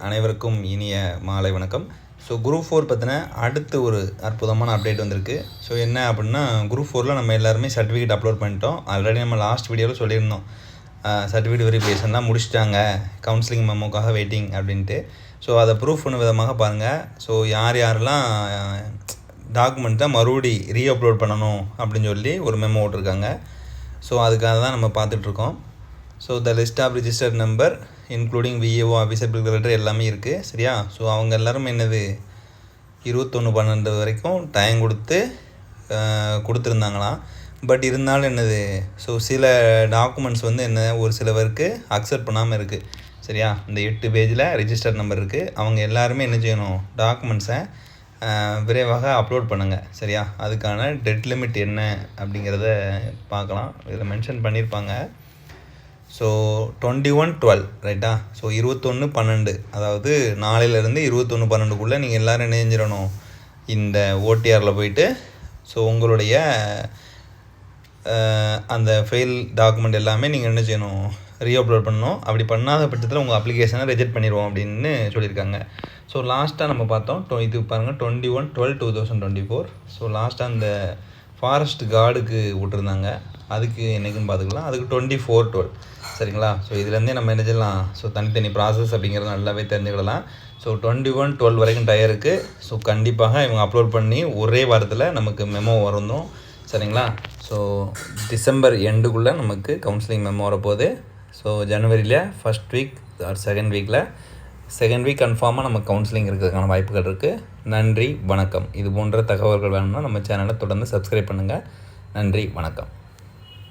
அனைவருக்கும் இனிய மாலை வணக்கம். ஸோ குரூப் 4 பற்றின அடுத்து ஒரு அற்புதமான அப்டேட் வந்திருக்கு. ஸோ என்ன அப்படின்னா, குரூப் 4ல் நம்ம எல்லாருமே சர்டிஃபிகேட் அப்லோட் பண்ணிட்டோம். ஆல்ரெடி நம்ம லாஸ்ட் வீடியோவில் சொல்லியிருந்தோம், சர்டிஃபிகேட் வெரிஃபிகேஷன்லாம் முடிச்சிட்டாங்க, கவுன்சிலிங் மெமோக்காக வெயிட்டிங் அப்படின்ட்டு. ஸோ அதை ப்ரூஃப் பண்ண விதமாக பாருங்கள். ஸோ யாரெல்லாம் டாக்குமெண்ட்டை மறுபடி ரீஅப்லோட் பண்ணணும் அப்படின்னு சொல்லி ஒரு மெமோ விட்ருக்காங்க. ஸோ அதுக்காக தான் நம்ம பார்த்துட்ருக்கோம். So the list of registered number including VAO officer letter எல்லாமே இருக்குது, சரியா? ஸோ அவங்க எல்லோரும் என்னது 21/12 வரைக்கும் டைம் கொடுத்துருந்தாங்களாம். பட் இருந்தாலும் என்னது, ஸோ சில டாக்குமெண்ட்ஸ் வந்து என்ன ஒரு சிலவருக்கு அக்செப்ட் பண்ணாமல் இருக்குது, சரியா? இந்த 8 பேஜில் ரிஜிஸ்டர் நம்பர் இருக்குது. அவங்க எல்லாருமே என்ன செய்யணும், டாக்குமெண்ட்ஸை விரைவாக அப்லோட் பண்ணுங்கள், சரியா? அதுக்கான டெட் லிமிட் என்ன அப்படிங்கிறத பார்க்கலாம். இதில் மென்ஷன் பண்ணியிருப்பாங்க. ஸோ 21/12 ரைட்டா? ஸோ 21/12, அதாவது நாளையிலேருந்து 21/12க்குள்ளே நீங்கள் எல்லோரும் என்ன செஞ்சிடணும், இந்த ஓடிஆரில் போயிட்டு ஸோ உங்களுடைய அந்த ஃபைல் டாக்குமெண்ட் எல்லாமே நீங்கள் என்ன செய்யணும், ரீஅப்லோட் பண்ணணும். அப்படி பண்ணாத பட்சத்தில் உங்கள் அப்ளிகேஷனை ரிஜெக்ட் பண்ணிடுவோம் அப்படின்னு சொல்லியிருக்காங்க. ஸோ லாஸ்ட்டாக நம்ம பார்த்தோம், இது பாருங்கள் 21/12/2024. ஸோ லாஸ்ட்டாக அந்த ஃபாரஸ்ட் கார்டுக்கு விட்டுருந்தாங்க, அதுக்கு என்றைக்குன்னு பார்த்துக்கலாம். அதுக்கு 24/12, சரிங்களா? ஸோ இதுலேருந்தே நம்ம என்ன செய்யலாம், ஸோ தனித்தனி ப்ராசஸ் அப்படிங்கிறத நல்லாவே தெரிஞ்சுக்கிடலாம். ஸோ 21/12 வரைக்கும் டைம் இருக்குது. ஸோ கண்டிப்பாக இவங்க அப்லோட் பண்ணி ஒரே வாரத்தில் நமக்கு மெமோ வரணும், சரிங்களா? ஸோ டிசம்பர் எண்டுக்குள்ளே நமக்கு கவுன்சிலிங் மெமோ வரப்போகுது. ஸோ ஜனவரியில் first week or second week கன்ஃபார்மாக நம்ம கவுன்சிலிங் இருக்கிறதுக்கான வாய்ப்புகள் இருக்குது. நன்றி, வணக்கம். இது போன்ற தகவல்கள் வேணும்னா நம்ம சேனலை தொடர்ந்து சப்ஸ்கிரைப் பண்ணுங்கள். நன்றி, வணக்கம்.